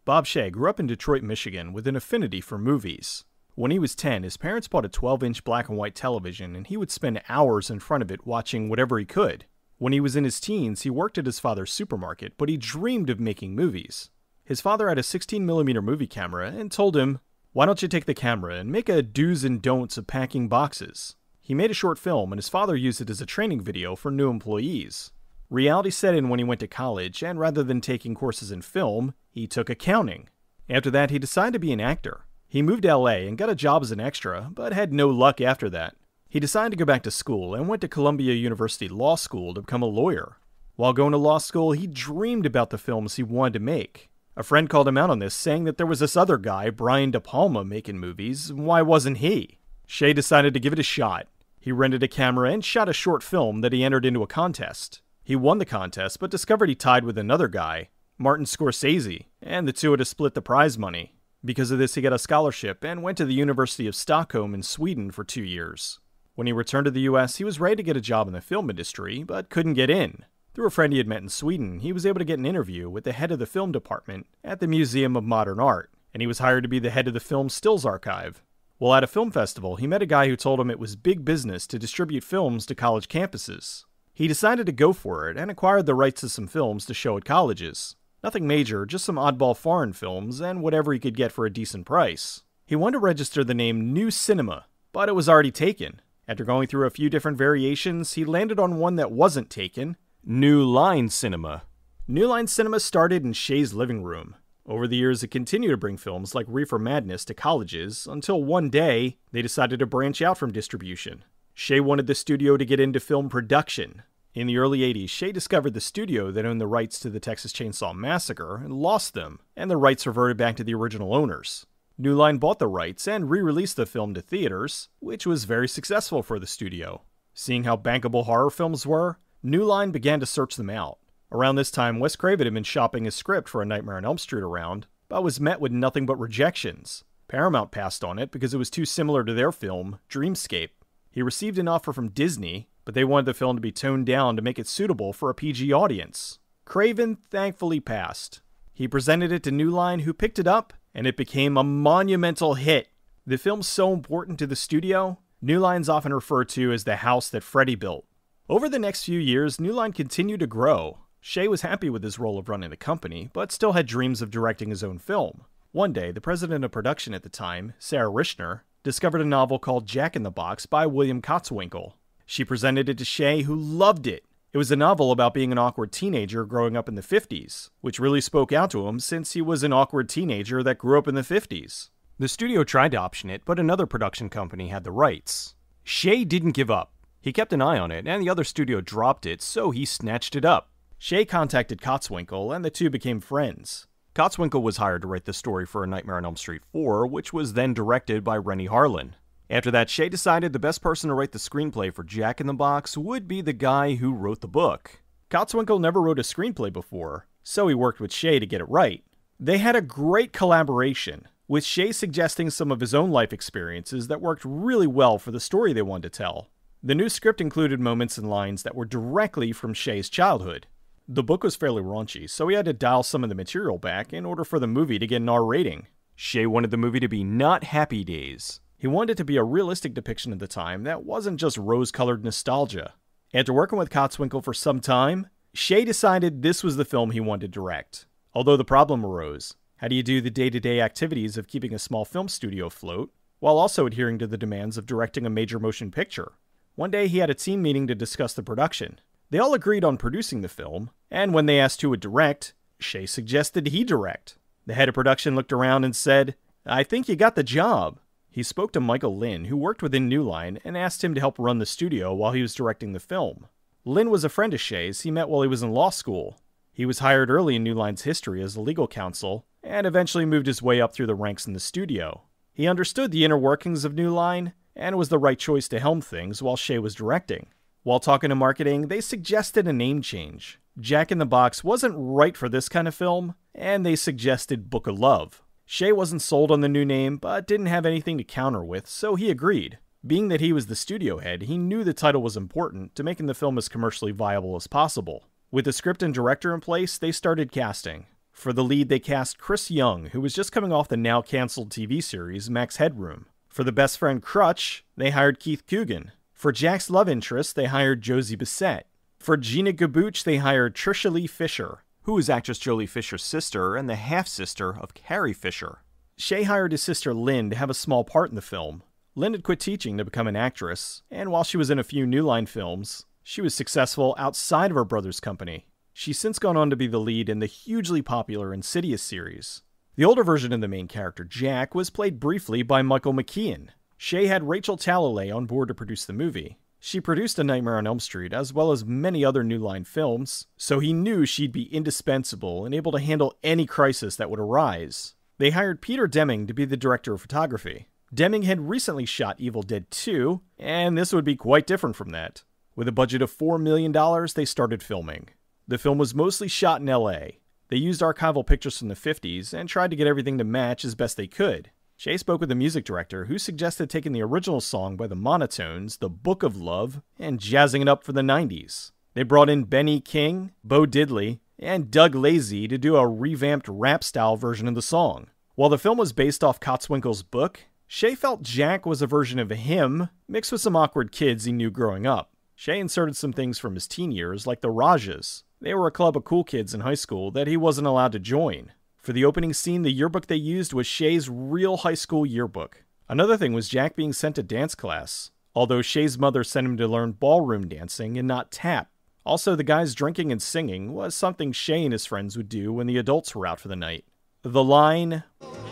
Bob Shaye grew up in Detroit, Michigan with an affinity for movies. When he was 10, his parents bought a 12-inch black and white television, and he would spend hours in front of it watching whatever he could. When he was in his teens, he worked at his father's supermarket, but he dreamed of making movies. His father had a 16mm movie camera and told him, "Why don't you take the camera and make a do's and don'ts of packing boxes?" He made a short film, and his father used it as a training video for new employees. Reality set in when he went to college, and rather than taking courses in film, he took accounting. After that, he decided to be an actor. He moved to LA and got a job as an extra, but had no luck after that. He decided to go back to school and went to Columbia University Law School to become a lawyer. While going to law school, he dreamed about the films he wanted to make. A friend called him out on this, saying that there was this other guy, Brian De Palma, making movies. Why wasn't he? Shaye decided to give it a shot. He rented a camera and shot a short film that he entered into a contest. He won the contest, but discovered he tied with another guy, Martin Scorsese, and the two had to split the prize money. Because of this, he got a scholarship and went to the University of Stockholm in Sweden for 2 years. When he returned to the US, he was ready to get a job in the film industry, but couldn't get in. Through a friend he had met in Sweden, he was able to get an interview with the head of the film department at the Museum of Modern Art, and he was hired to be the head of the film stills archive. While at a film festival, he met a guy who told him it was big business to distribute films to college campuses. He decided to go for it and acquired the rights to some films to show at colleges. Nothing major, just some oddball foreign films and whatever he could get for a decent price. He wanted to register the name New Cinema, but it was already taken. After going through a few different variations, he landed on one that wasn't taken, New Line Cinema. New Line Cinema started in Shaye's living room. Over the years, it continued to bring films like Reefer Madness to colleges, until one day, they decided to branch out from distribution. Shaye wanted the studio to get into film production. In the early 80s, Shaye discovered the studio that owned the rights to the Texas Chainsaw Massacre and lost them, and the rights reverted back to the original owners. New Line bought the rights and re-released the film to theaters, which was very successful for the studio. Seeing how bankable horror films were, New Line began to search them out. Around this time, Wes Craven had been shopping his script for A Nightmare on Elm Street around, but was met with nothing but rejections. Paramount passed on it because it was too similar to their film, Dreamscape. He received an offer from Disney, but they wanted the film to be toned down to make it suitable for a PG audience. Craven thankfully passed. He presented it to New Line, who picked it up, and it became a monumental hit. The film's so important to the studio, New Line's often referred to as the house that Freddy built. Over the next few years, New Line continued to grow. Shaye was happy with his role of running the company, but still had dreams of directing his own film. One day, the president of production at the time, Sarah Richner, discovered a novel called Jack in the Box by William Kotzwinkle. She presented it to Shaye, who loved it. It was a novel about being an awkward teenager growing up in the 50s, which really spoke out to him since he was an awkward teenager that grew up in the 50s. The studio tried to option it, but another production company had the rights. Shaye didn't give up. He kept an eye on it, and the other studio dropped it, so he snatched it up. Shaye contacted Kotzwinkle, and the two became friends. Kotzwinkle was hired to write the story for A Nightmare on Elm Street 4, which was then directed by Renny Harlin. After that, Shaye decided the best person to write the screenplay for Jack in the Box would be the guy who wrote the book. Kotzwinkle never wrote a screenplay before, so he worked with Shaye to get it right. They had a great collaboration, with Shaye suggesting some of his own life experiences that worked really well for the story they wanted to tell. The new script included moments and lines that were directly from Shaye's childhood. The book was fairly raunchy, so he had to dial some of the material back in order for the movie to get an R rating. Shaye wanted the movie to be not Happy Days. He wanted it to be a realistic depiction of the time that wasn't just rose-colored nostalgia. After working with Kotzwinkle for some time, Shaye decided this was the film he wanted to direct. Although the problem arose. How do you do the day-to-day activities of keeping a small film studio afloat, while also adhering to the demands of directing a major motion picture? One day he had a team meeting to discuss the production. They all agreed on producing the film, and when they asked who would direct, Shaye suggested he direct. The head of production looked around and said, "I think you got the job." He spoke to Michael Lynn, who worked within New Line, and asked him to help run the studio while he was directing the film. Lynn was a friend of Shaye's he met while he was in law school. He was hired early in New Line's history as a legal counsel, and eventually moved his way up through the ranks in the studio. He understood the inner workings of New Line, and was the right choice to helm things while Shaye was directing. While talking to marketing, they suggested a name change. Jack in the Box wasn't right for this kind of film, and they suggested Book of Love. Shaye wasn't sold on the new name, but didn't have anything to counter with, so he agreed. Being that he was the studio head, he knew the title was important to making the film as commercially viable as possible. With the script and director in place, they started casting. For the lead, they cast Chris Young, who was just coming off the now-canceled TV series Max Headroom. For the best friend Crutch, they hired Keith Coogan. For Jack's love interest, they hired Josie Bissett. For Gina Gabooch, they hired Trisha Lee Fisher, who is actress Jolie Fisher's sister and the half-sister of Carrie Fisher. Shaye hired his sister Lynn to have a small part in the film. Lynn had quit teaching to become an actress, and while she was in a few New Line films, she was successful outside of her brother's company. She's since gone on to be the lead in the hugely popular Insidious series. The older version of the main character, Jack, was played briefly by Michael McKean. Shaye had Rachel Talalay on board to produce the movie. She produced A Nightmare on Elm Street, as well as many other New Line films, so he knew she'd be indispensable and able to handle any crisis that would arise. They hired Peter Deming to be the director of photography. Deming had recently shot Evil Dead 2, and this would be quite different from that. With a budget of $4 million, they started filming. The film was mostly shot in LA. They used archival pictures from the 50s and tried to get everything to match as best they could. Shaye spoke with the music director, who suggested taking the original song by the Monotones, The Book of Love, and jazzing it up for the 90s. They brought in Benny King, Bo Diddley, and Doug Lazy to do a revamped rap-style version of the song. While the film was based off Kotzwinkle's book, Shaye felt Jack was a version of him, mixed with some awkward kids he knew growing up. Shaye inserted some things from his teen years, like the Rajas. They were a club of cool kids in high school that he wasn't allowed to join. For the opening scene, the yearbook they used was Shaye's real high school yearbook. Another thing was Jack being sent to dance class, although Shaye's mother sent him to learn ballroom dancing and not tap. Also, the guys drinking and singing was something Shaye and his friends would do when the adults were out for the night. The line,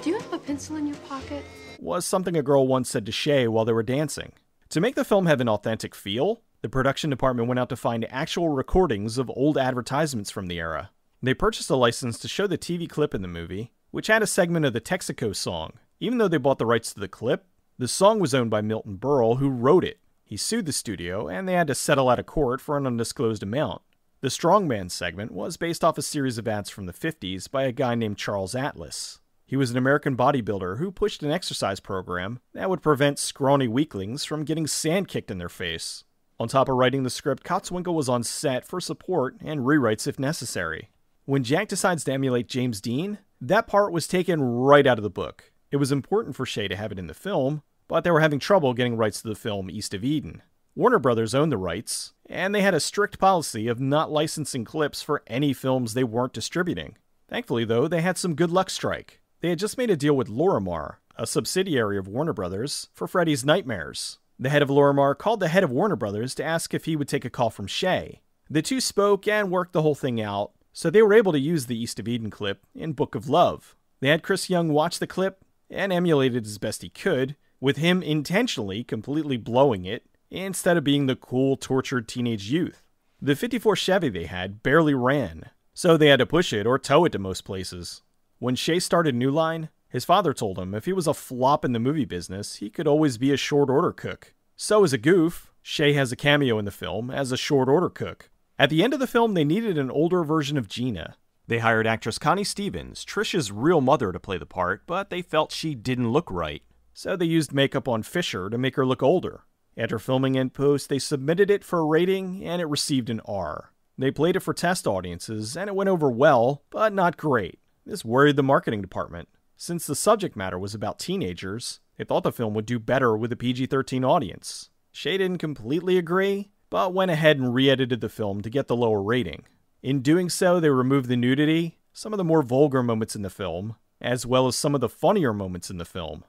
"Do you have a pencil in your pocket?" was something a girl once said to Shaye while they were dancing. To make the film have an authentic feel, the production department went out to find actual recordings of old advertisements from the era. They purchased a license to show the TV clip in the movie, which had a segment of the Texaco song. Even though they bought the rights to the clip, the song was owned by Milton Berle, who wrote it. He sued the studio, and they had to settle out of court for an undisclosed amount. The Strongman segment was based off a series of ads from the 50s by a guy named Charles Atlas. He was an American bodybuilder who pushed an exercise program that would prevent scrawny weaklings from getting sand kicked in their face. On top of writing the script, Kotzwinkle was on set for support and rewrites if necessary. When Jack decides to emulate James Dean, that part was taken right out of the book. It was important for Shaye to have it in the film, but they were having trouble getting rights to the film East of Eden. Warner Brothers owned the rights, and they had a strict policy of not licensing clips for any films they weren't distributing. Thankfully, though, they had some good luck strike. They had just made a deal with Lorimar, a subsidiary of Warner Brothers, for Freddy's Nightmares. The head of Lorimar called the head of Warner Brothers to ask if he would take a call from Shaye. The two spoke and worked the whole thing out, so they were able to use the East of Eden clip in Book of Love. They had Chris Young watch the clip and emulate it as best he could, with him intentionally completely blowing it, instead of being the cool, tortured teenage youth. The 54 Chevy they had barely ran, so they had to push it or tow it to most places. When Shaye started New Line, his father told him if he was a flop in the movie business, he could always be a short order cook. So as a goof, Shaye has a cameo in the film as a short order cook. At the end of the film, they needed an older version of Gina. They hired actress Connie Stevens, Trisha's real mother, to play the part, but they felt she didn't look right. So they used makeup on Fisher to make her look older. After filming in post, they submitted it for a rating, and it received an R. They played it for test audiences, and it went over well, but not great. This worried the marketing department. Since the subject matter was about teenagers, they thought the film would do better with a PG-13 audience. Shaye didn't completely agree, but went ahead and re-edited the film to get the lower rating. In doing so, they removed the nudity, some of the more vulgar moments in the film, as well as some of the funnier moments in the film.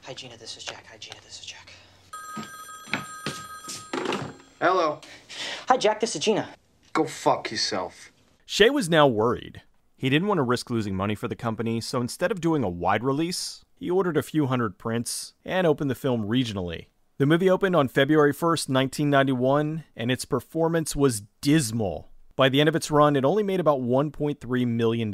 Hi, Gina, this is Jack. Hi, Gina, this is Jack. Hello. Hi, Jack, this is Gina. Go fuck yourself. Shaye was now worried. He didn't want to risk losing money for the company, so instead of doing a wide release, he ordered a few hundred prints and opened the film regionally. The movie opened on February 1st, 1991, and its performance was dismal. By the end of its run, it only made about $1.3 million.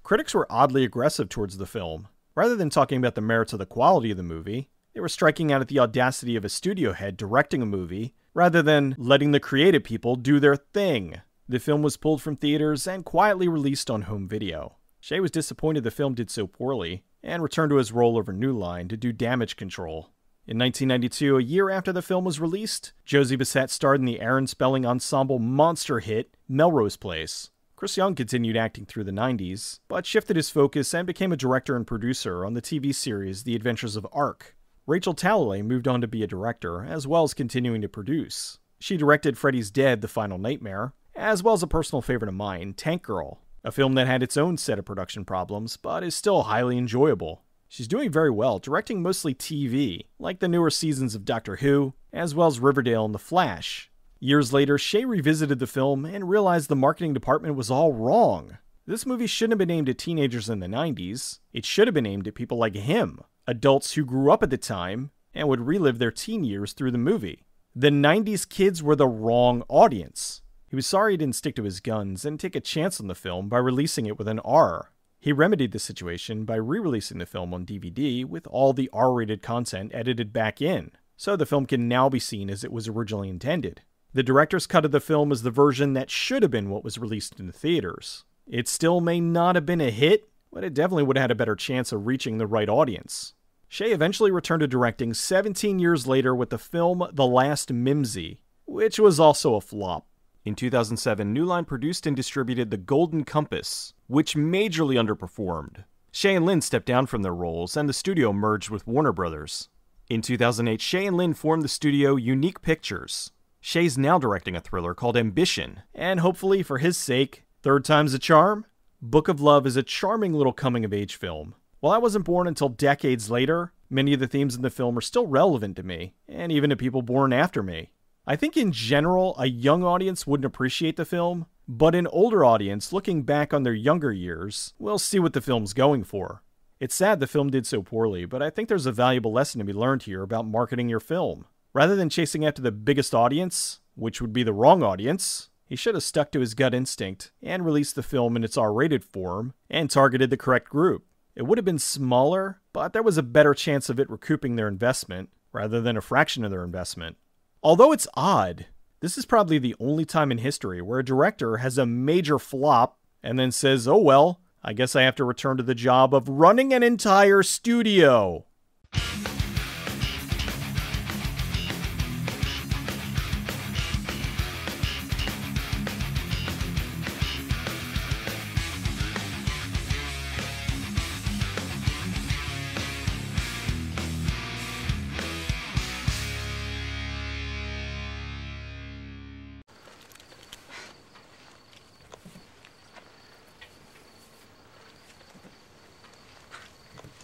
Critics were oddly aggressive towards the film. Rather than talking about the merits of the quality of the movie, they were striking out at the audacity of a studio head directing a movie, rather than letting the creative people do their thing. The film was pulled from theaters and quietly released on home video. Shaye was disappointed the film did so poorly, and returned to his role over New Line to do damage control. In 1992, a year after the film was released, Josie Bissett starred in the Aaron Spelling Ensemble monster hit, Melrose Place. Chris Young continued acting through the 90s, but shifted his focus and became a director and producer on the TV series The Adventures of Ark. Rachel Talalay moved on to be a director, as well as continuing to produce. She directed Freddy's Dead: The Final Nightmare, as well as a personal favorite of mine, Tank Girl, a film that had its own set of production problems, but is still highly enjoyable. She's doing very well, directing mostly TV, like the newer seasons of Doctor Who, as well as Riverdale and The Flash. Years later, Shaye revisited the film and realized the marketing department was all wrong. This movie shouldn't have been aimed at teenagers in the 90s. It should have been aimed at people like him, adults who grew up at the time and would relive their teen years through the movie. The 90s kids were the wrong audience. He was sorry he didn't stick to his guns and take a chance on the film by releasing it with an R. He remedied the situation by re-releasing the film on DVD with all the R-rated content edited back in, so the film can now be seen as it was originally intended. The director's cut of the film is the version that should have been what was released in the theaters. It still may not have been a hit, but it definitely would have had a better chance of reaching the right audience. Shaye eventually returned to directing 17 years later with the film The Last Mimsy, which was also a flop. In 2007, New Line produced and distributed The Golden Compass, which majorly underperformed. Shaye and Lynn stepped down from their roles, and the studio merged with Warner Brothers. In 2008, Shaye and Lynn formed the studio Unique Pictures. Shaye's now directing a thriller called Ambition, and hopefully, for his sake, third time's a charm? Book of Love is a charming little coming-of-age film. While I wasn't born until decades later, many of the themes in the film are still relevant to me, and even to people born after me. I think in general, a young audience wouldn't appreciate the film, but an older audience looking back on their younger years will see what the film's going for. It's sad the film did so poorly, but I think there's a valuable lesson to be learned here about marketing your film. Rather than chasing after the biggest audience, which would be the wrong audience, he should have stuck to his gut instinct and released the film in its R-rated form and targeted the correct group. It would have been smaller, but there was a better chance of it recouping their investment rather than a fraction of their investment. Although it's odd, this is probably the only time in history where a director has a major flop and then says, oh well, I guess I have to return to the job of running an entire studio.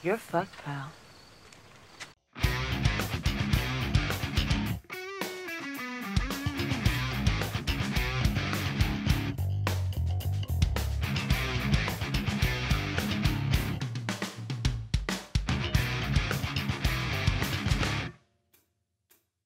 You're fucked, pal.